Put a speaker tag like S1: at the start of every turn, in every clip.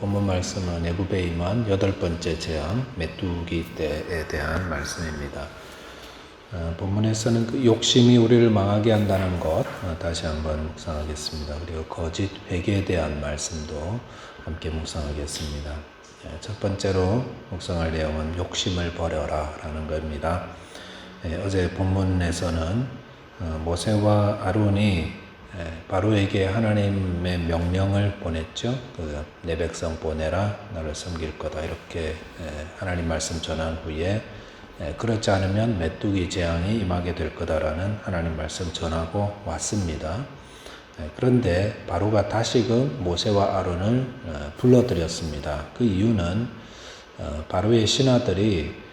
S1: 본문 말씀은 애굽에 임한 8번째 재앙 메뚜기 때에 대한 말씀입니다. 본문에서는 그 욕심이 우리를 망하게 한다는 것 다시 한번 묵상하겠습니다. 그리고 거짓 회개에 대한 말씀도 함께 묵상하겠습니다. 첫 번째로 묵상할 내용은 욕심을 버려라 라는 겁니다. 어제 본문에서는 모세와 아론이 바로에게 하나님의 명령을 보냈죠. 내 백성 보내라, 나를 섬길 거다 이렇게 하나님 말씀 전한 후에 그렇지 않으면 메뚜기 재앙이 임하게 될 거다라는 하나님 말씀 전하고 왔습니다. 그런데 바로가 다시금 모세와 아론을 불러들였습니다. 그 이유는 바로의 신하들이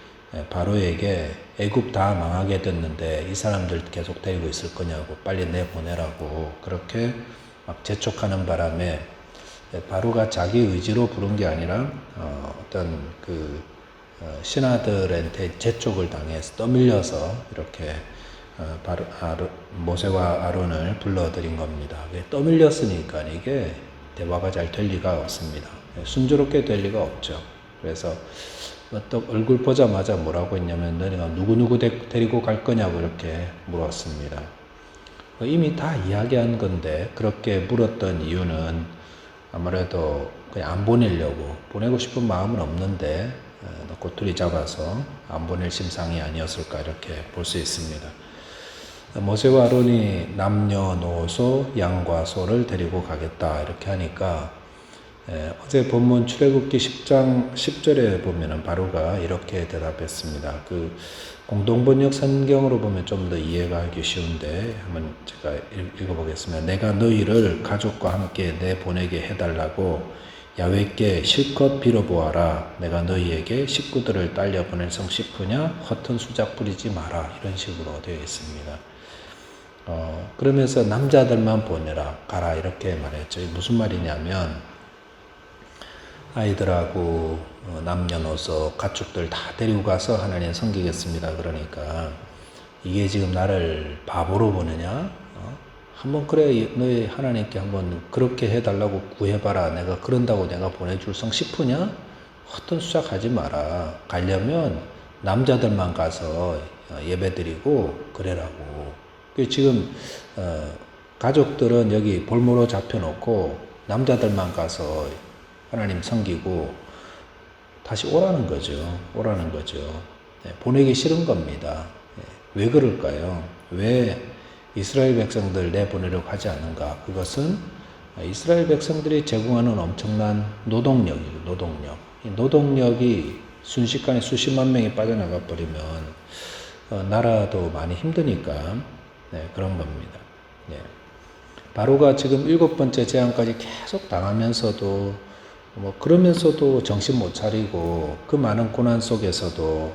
S1: 바로에게 애굽 다 망하게 됐는데 이 사람들 계속 데리고 있을 거냐고 빨리 내보내라고 그렇게 막 재촉하는 바람에 바로가 자기 의지로 부른 게 아니라 어떤 신하들한테 재촉을 당해서 떠밀려서 이렇게 모세와 아론을 불러들인 겁니다. 떠밀렸으니까 이게 대화가 잘 될 리가 없습니다. 순조롭게 될 리가 없죠. 그래서 또 얼굴 보자마자 뭐라고 했냐면 너네가 누구누구 데리고 갈 거냐고 이렇게 물었습니다. 이미 다 이야기한 건데 그렇게 물었던 이유는 아무래도 그냥 안 보내려고 보내고 싶은 마음은 없는데 꼬투리 잡아서 안 보낼 심상이 아니었을까 이렇게 볼 수 있습니다. 모세와 아론이 남녀노소 양과 소를 데리고 가겠다 이렇게 하니까 어제 본문 출애굽기 10장 10절에 보면은 바로가 이렇게 대답했습니다. 공동번역 성경으로 보면 좀 더 이해가 하기 쉬운데 한번 제가 읽어보겠습니다. 내가 너희를 가족과 함께 내보내게 해달라고 야훼께 실컷 빌어보아라. 내가 너희에게 식구들을 딸려 보낼 성 싶으냐? 허튼 수작 부리지 마라. 이런 식으로 되어 있습니다. 그러면서 남자들만 보내라. 가라. 이렇게 말했죠. 무슨 말이냐면 아이들하고 남녀노소 가축들 다 데리고 가서 하나님 섬기겠습니다. 그러니까 이게 지금 나를 바보로 보느냐? 한번 그래 너희 하나님께 한번 그렇게 해달라고 구해봐라. 내가 그런다고 내가 보내줄 성 싶으냐? 어떤 수작하지 마라. 가려면 남자들만 가서 예배드리고 그래라고. 지금 가족들은 여기 볼모로 잡혀놓고 남자들만 가서 하나님 섬기고 다시 오라는 거죠. 보내기 싫은 겁니다. 왜 그럴까요? 왜 이스라엘 백성들 내보내려고 하지 않는가? 그것은 이스라엘 백성들이 제공하는 엄청난 노동력이죠. 이 노동력이 순식간에 수십만 명이 빠져나가 버리면 나라도 많이 힘드니까 그런 겁니다. 바로가 지금 7번째 재앙까지 계속 당하면서도 그러면서도 정신 못 차리고 그 많은 고난 속에서도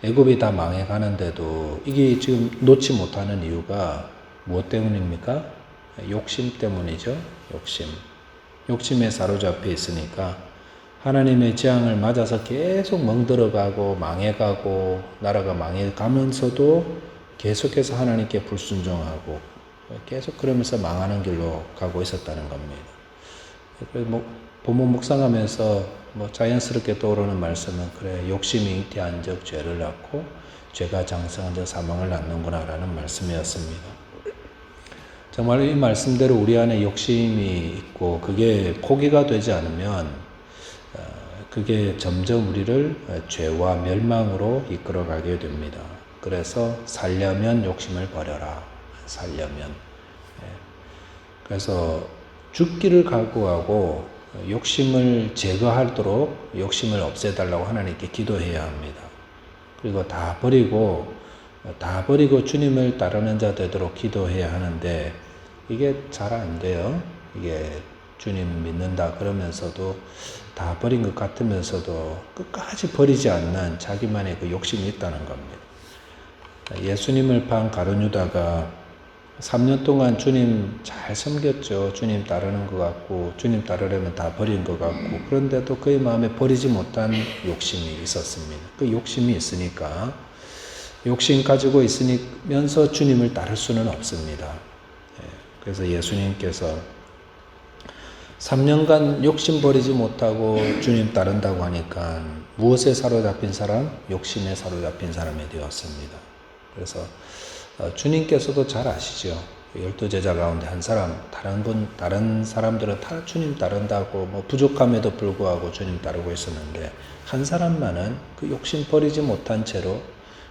S1: 애굽이 다 망해가는데도 이게 지금 놓지 못하는 이유가 무엇 때문입니까? 욕심 때문이죠. 욕심에 사로잡혀 있으니까 하나님의 재앙을 맞아서 계속 멍들어가고 망해가고 나라가 망해가면서도 계속해서 하나님께 불순종하고 계속 그러면서 망하는 길로 가고 있었다는 겁니다. 본문 묵상하면서 자연스럽게 떠오르는 말씀은 그래 욕심이 잉태한 적 죄를 낳고 죄가 장성한 적 사망을 낳는구나 라는 말씀이었습니다. 정말 이 말씀대로 우리 안에 욕심이 있고 그게 포기가 되지 않으면 그게 점점 우리를 죄와 멸망으로 이끌어가게 됩니다. 그래서 살려면 욕심을 버려라. 그래서 죽기를 각오하고 욕심을 제거하도록 욕심을 없애달라고 하나님께 기도해야 합니다. 그리고 다 버리고 주님을 따르는 자 되도록 기도해야 하는데 이게 잘 안 돼요. 이게 주님 믿는다 그러면서도 다 버린 것 같으면서도 끝까지 버리지 않는 자기만의 그 욕심이 있다는 겁니다. 예수님을 판 가룟 유다가 3년 동안 주님 잘 섬겼죠. 주님 따르는 것 같고 주님 따르려면 다 버린 것 같고 그런데도 그의 마음에 버리지 못한 욕심이 있었습니다. 그 욕심이 있으니까 욕심 가지고 있으면서 주님을 따를 수는 없습니다. 그래서 예수님께서 3년간 욕심 버리지 못하고 주님 따른다고 하니까 무엇에 사로잡힌 사람? 욕심에 사로잡힌 사람이 되었습니다. 그래서 주님께서도 잘 아시죠. 12제자 가운데 한 사람, 다른 사람들은 다 주님 따른다고 뭐 부족함에도 불구하고 주님 따르고 있었는데 한 사람만은 그 욕심 버리지 못한 채로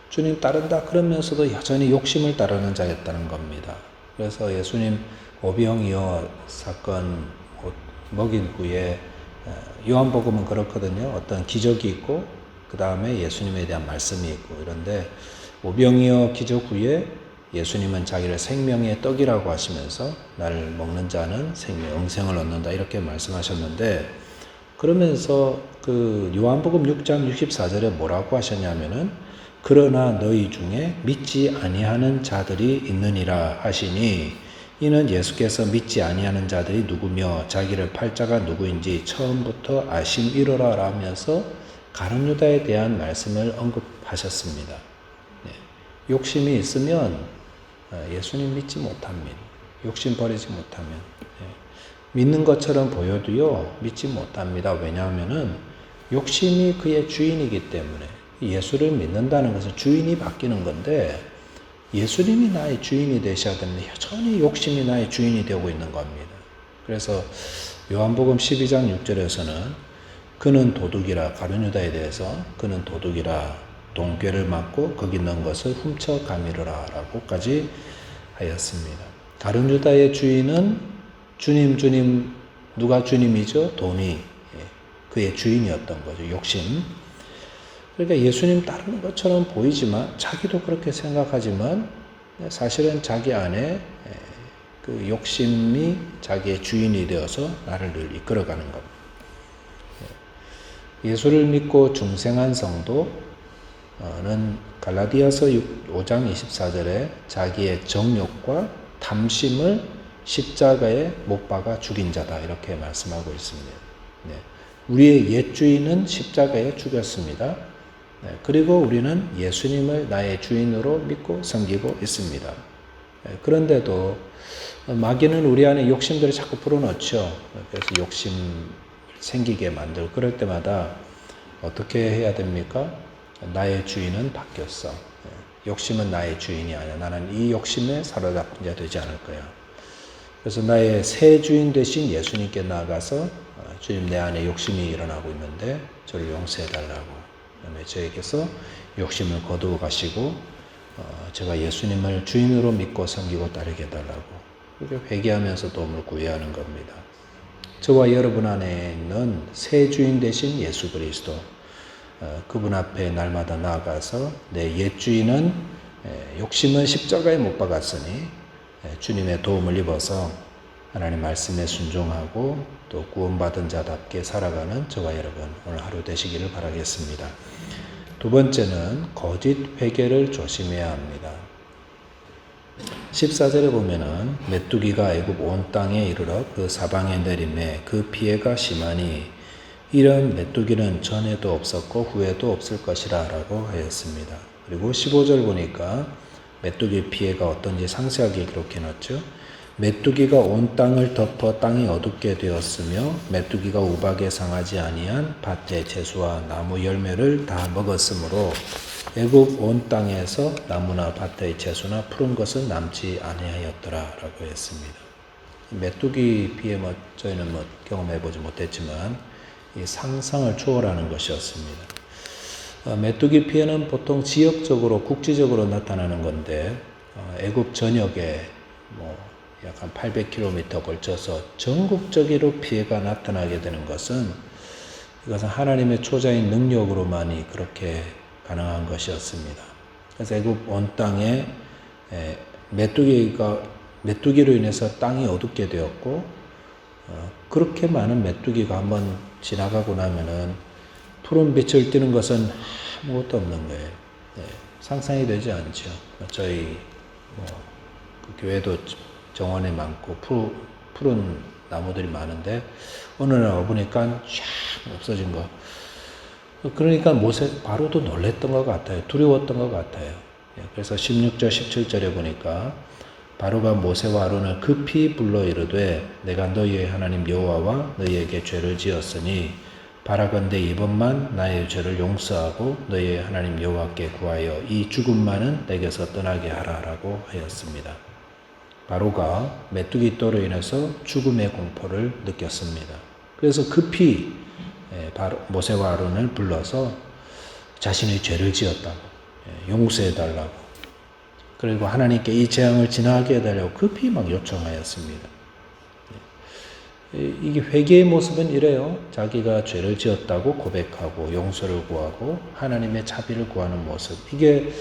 S1: 주님 따른다 그러면서도 여전히 욕심을 따르는 자였다는 겁니다. 그래서 예수님 오병이어 사건 먹인 후에 요한복음은 그렇거든요. 어떤 기적이 있고 그 다음에 예수님에 대한 말씀이 있고 이런데 오병이어 기적 후에 예수님은 자기를 생명의 떡이라고 하시면서 나를 먹는 자는 영생을 얻는다 이렇게 말씀하셨는데 그러면서 그 요한복음 6장 64절에 뭐라고 하셨냐면은 그러나 너희 중에 믿지 아니하는 자들이 있느니라 하시니 이는 예수께서 믿지 아니하는 자들이 누구며 자기를 팔 자가 누구인지 처음부터 아심이로라 라면서 가룟 유다에 대한 말씀을 언급하셨습니다. 네. 욕심이 있으면 예수님 믿지 못합니다. 욕심 버리지 못하면 믿는 것처럼 보여도요 믿지 못합니다. 왜냐하면은 욕심이 그의 주인이기 때문에 예수를 믿는다는 것은 주인이 바뀌는 건데 예수님이 나의 주인이 되셔야 되는데 여전히 욕심이 나의 주인이 되고 있는 겁니다. 그래서 요한복음 12장 6절에서는 그는 도둑이라 가룟 유다에 대해서 그는 도둑이라 동궤를 맞고 거기 있는 것을 훔쳐 가미르라 라고까지 하였습니다. 가룟 유다의 주인은 주님 누가 주님이죠? 돈이 그의 주인이었던 거죠. 욕심. 그러니까 예수님 따르는 것처럼 보이지만 자기도 그렇게 생각하지만 사실은 자기 안에 그 욕심이 자기의 주인이 되어서 나를 늘 이끌어가는 겁니다. 예수를 믿고 중생한 성도는 갈라디아서 5장 24절에 자기의 정욕과 탐심을 십자가에 못 박아 죽인 자다 이렇게 말씀하고 있습니다. 우리의 옛 주인은 십자가에 죽였습니다. 그리고 우리는 예수님을 나의 주인으로 믿고 섬기고 있습니다. 그런데도 마귀는 우리 안에 욕심들을 자꾸 불어넣죠. 그래서 욕심 생기게 만들고 그럴 때마다 어떻게 해야 됩니까? 나의 주인은 바뀌었어. 욕심은 나의 주인이 아니야. 나는 이 욕심에 사로잡힌 자 되지 않을 거야. 그래서 나의 새 주인 되신 예수님께 나아가서 주님 내 안에 욕심이 일어나고 있는데 저를 용서해 달라고. 그다음에 저에게서 욕심을 거두어 가시고 제가 예수님을 주인으로 믿고 섬기고 따르게 해달라고 그렇게 회개하면서 도움을 구해야 하는 겁니다. 저와 여러분 안에 있는 새 주인 되신 예수 그리스도 그분 앞에 날마다 나아가서 내 옛 주인은 욕심은 십자가에 못 박았으니 주님의 도움을 입어서 하나님 말씀에 순종하고 또 구원받은 자답게 살아가는 저와 여러분 오늘 하루 되시기를 바라겠습니다. 두 번째는 거짓 회개를 조심해야 합니다. 14절에 보면은 메뚜기가 애굽 온 땅에 이르러 그 사방에 내림에 그 피해가 심하니 이런 메뚜기는 전에도 없었고 후에도 없을 것이라 라고 하였습니다. 그리고 15절 보니까 메뚜기 피해가 어떤지 상세하게 기록해 놨죠. 메뚜기가 온 땅을 덮어 땅이 어둡게 되었으며 메뚜기가 우박에 상하지 아니한 밭의 채소와 나무 열매를 다 먹었으므로 애굽 온 땅에서 나무나 밭의 채소나 푸른 것은 남지 아니하였더라 라고 했습니다. 메뚜기 피해 저희는 경험해 보지 못했지만 이 상상을 초월하는 것이었습니다. 메뚜기 피해는 보통 지역적으로 국지적으로 나타나는 건데 애굽 전역에 약 한 800km 걸쳐서 전국적으로 피해가 나타나게 되는 것은 이것은 하나님의 초자인 능력으로만이 그렇게 가능한 것이었습니다. 그래서 애굽 온 땅에 메뚜기로 인해서 땅이 어둡게 되었고 그렇게 많은 메뚜기가 한번 지나가고 나면은 푸른 빛을 띠는 것은 아무것도 없는 거예요. 상상이 되지 않죠. 저희 그 교회도 정원에 많고 푸른 나무들이 많은데 어느 날 와보니까 쫙 없어진 거. 그러니까 모세 바로도 놀랬던 것 같아요. 두려웠던 것 같아요. 그래서 16절 17절에 보니까 바로가 모세와 아론을 급히 불러 이르되 내가 너희의 하나님 여호와와 너희에게 죄를 지었으니 바라건대 이번만 나의 죄를 용서하고 너희의 하나님 여호와께 구하여 이 죽음만은 내게서 떠나게 하라라고 하였습니다. 바로가 메뚜기 떼로 인해서 죽음의 공포를 느꼈습니다. 그래서 급히 모세와 아론을 불러서 자신의 죄를 지었다고 용서해달라고, 그리고 하나님께 이 재앙을 지나게 해달라고 급히 막 요청하였습니다. 이게 회개의 모습은 이래요. 자기가 죄를 지었다고 고백하고 용서를 구하고 하나님의 자비를 구하는 모습. 이게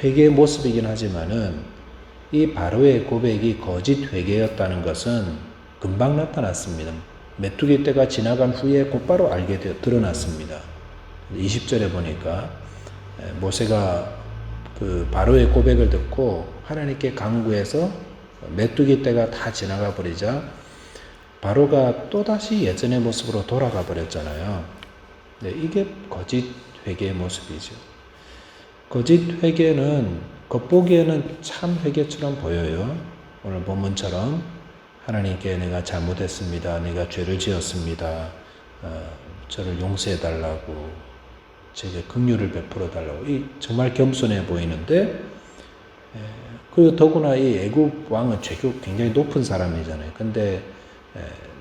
S1: 회개의 모습이긴 하지만은 이 바로의 고백이 거짓 회개였다는 것은 금방 나타났습니다. 메뚜기 떼가 지나간 후에 곧바로 알게 되어 드러났습니다. 20절에 보니까 모세가 그 바로의 고백을 듣고 하나님께 간구해서 메뚜기 떼가 다 지나가 버리자 바로가 또다시 예전의 모습으로 돌아가 버렸잖아요. 네, 이게 거짓 회개의 모습이죠. 거짓 회개는 겉보기에는 참 회개처럼 보여요. 오늘 본문처럼 하나님께 내가 잘못했습니다. 내가 죄를 지었습니다. 저를 용서해 달라고, 제게 긍휼을 베풀어 달라고. 이 정말 겸손해 보이는데, 그리고 더구나 이 애굽 왕은 죄교 굉장히 높은 사람이잖아요. 근데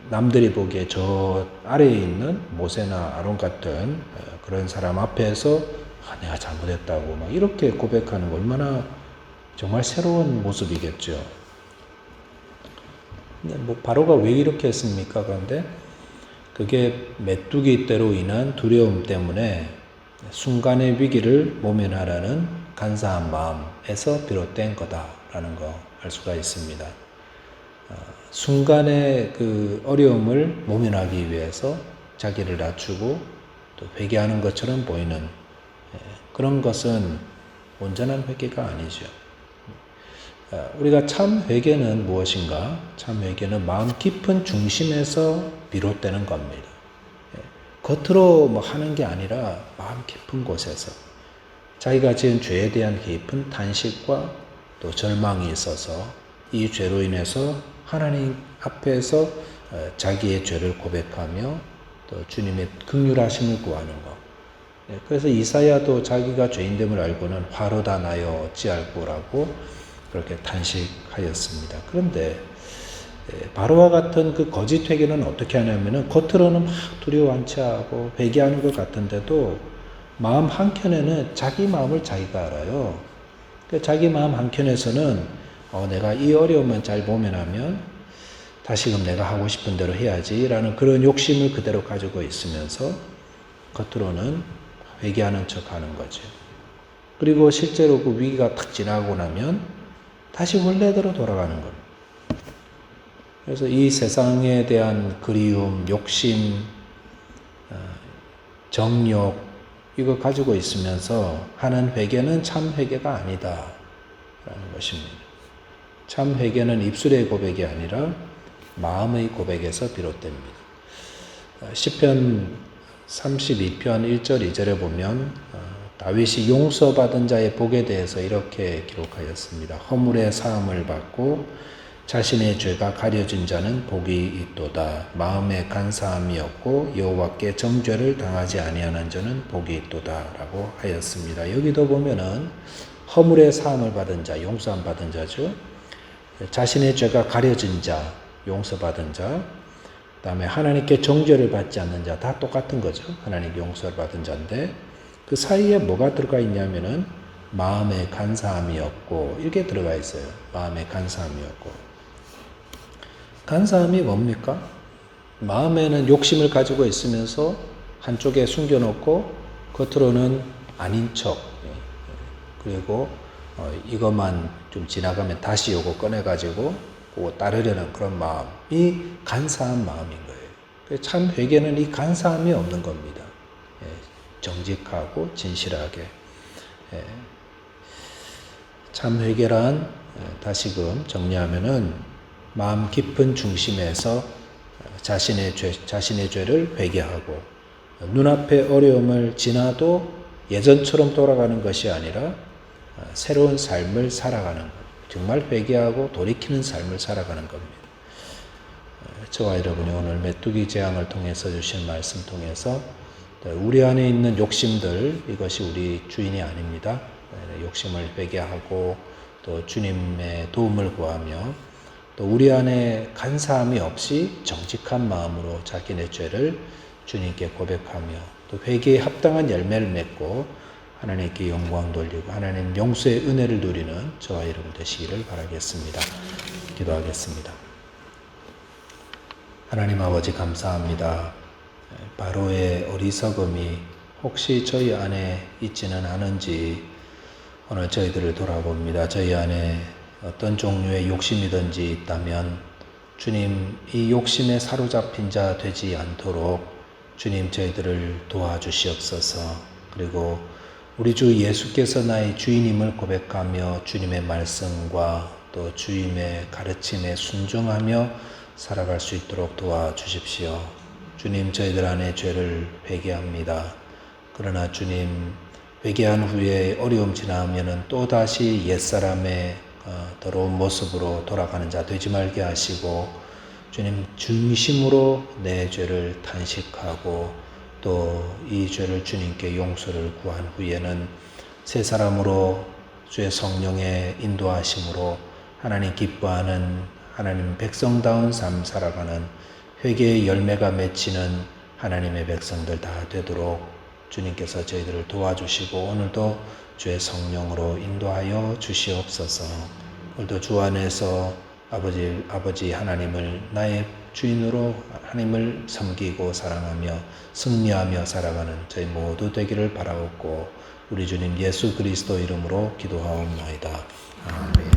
S1: 남들이 보기에 저 아래에 있는 모세나 아론 같은 그런 사람 앞에서 내가 잘못했다고 막 이렇게 고백하는 거 얼마나 정말 새로운 모습이겠죠. 근데 뭐 바로가 왜 이렇게 했습니까? 그런데 그게 메뚜기 떼로 인한 두려움 때문에 순간의 위기를 모면하라는 간사한 마음에서 비롯된 거다라는 거 알 수가 있습니다. 순간의 그 어려움을 모면하기 위해서 자기를 낮추고 또 회개하는 것처럼 보이는 그런 것은 온전한 회개가 아니죠. 우리가 참 회개는 무엇인가? 참 회개는 마음 깊은 중심에서 비롯되는 겁니다. 겉으로 뭐 하는 게 아니라 마음 깊은 곳에서 자기가 지은 죄에 대한 깊은 탄식과 또 절망이 있어서 이 죄로 인해서 하나님 앞에서 자기의 죄를 고백하며 또 주님의 긍휼하심을 구하는 것. 그래서 이사야도 자기가 죄인됨을 알고는 화로다 나여 어찌할꼬라고 그렇게 탄식하였습니다. 그런데 바로와 같은 그 거짓 회개는 어떻게 하냐면은 겉으로는 막 두려워한 체하고 회개하는 것 같은데도 마음 한켠에는 자기 마음을 자기가 알아요. 자기 마음 한켠에서는 내가 이 어려움만 잘 모면하면 다시금 내가 하고 싶은 대로 해야지 라는 그런 욕심을 그대로 가지고 있으면서 겉으로는 회개하는 척 하는 거죠. 그리고 실제로 그 위기가 탁 지나고 나면 다시 원래대로 돌아가는 겁니다. 그래서 이 세상에 대한 그리움, 욕심, 정욕 이거 가지고 있으면서 하는 회개는 참 회개가 아니다라는 것입니다. 참 회개는 입술의 고백이 아니라 마음의 고백에서 비롯됩니다. 시편 32편 1절 2절에 보면 다윗이 용서받은 자의 복에 대해서 이렇게 기록하였습니다. 허물의 사함을 받고 자신의 죄가 가려진 자는 복이 있도다. 마음에 간사함이 없고 여호와께 정죄를 당하지 아니하는 자는 복이 있도다라고 하였습니다. 여기도 보면은 허물의 사함을 받은 자, 용서함 받은 자죠. 자신의 죄가 가려진 자, 용서받은 자, 그다음에 하나님께 정죄를 받지 않는 자, 다 똑같은 거죠. 하나님께 용서를 받은 자인데 그 사이에 뭐가 들어가 있냐면은 마음에 간사함이 없고 이렇게 들어가 있어요. 마음에 간사함이 없고. 간사함이 뭡니까? 마음에는 욕심을 가지고 있으면서 한쪽에 숨겨놓고 겉으로는 아닌 척, 그리고 이것만 좀 지나가면 다시 요거 꺼내가지고 그거 따르려는 그런 마음이 간사한 마음인 거예요. 참 회개는 이 간사함이 없는 겁니다. 정직하고 진실하게. 참 회개란 다시금 정리하면은 마음 깊은 중심에서 자신의 죄를 회개하고 눈앞의 어려움을 지나도 예전처럼 돌아가는 것이 아니라 새로운 삶을 살아가는 것. 정말 회개하고 돌이키는 삶을 살아가는 겁니다. 저와 여러분이 오늘 메뚜기 재앙을 통해서 주신 말씀 통해서 우리 안에 있는 욕심들, 이것이 우리 주인이 아닙니다. 욕심을 회개하고 또 주님의 도움을 구하며 또 우리 안에 간사함이 없이 정직한 마음으로 자기네 죄를 주님께 고백하며 또 회개에 합당한 열매를 맺고 하나님께 영광 돌리고 하나님 용서의 은혜를 누리는 저와 여러분 되시기를 바라겠습니다. 기도하겠습니다. 하나님 아버지 감사합니다. 바로의 어리석음이 혹시 저희 안에 있지는 않은지 오늘 저희들을 돌아봅니다. 저희 안에 어떤 종류의 욕심이든지 있다면 주님, 이 욕심에 사로잡힌 자 되지 않도록 주님 저희들을 도와주시옵소서. 그리고 우리 주 예수께서 나의 주인임을 고백하며 주님의 말씀과 또 주님의 가르침에 순종하며 살아갈 수 있도록 도와주십시오. 주님, 저희들 안에 죄를 회개합니다. 그러나 주님, 회개한 후에 어려움 지나면은 또 다시 옛사람의 더러운 모습으로 돌아가는 자 되지 말게 하시고 주님 중심으로 내 죄를 탄식하고 또 이 죄를 주님께 용서를 구한 후에는 새 사람으로 주의 성령의 인도하심으로 하나님 기뻐하는 하나님 백성다운 삶 살아가는 회개의 열매가 맺히는 하나님의 백성들 다 되도록 주님께서 저희들을 도와주시고 오늘도 주의 성령으로 인도하여 주시옵소서. 오늘도 주 안에서 아버지 하나님을 나의 주인으로 하나님을 섬기고 사랑하며 승리하며 살아가는 저희 모두 되기를 바라옵고 우리 주님 예수 그리스도 이름으로 기도하옵나이다. 아멘.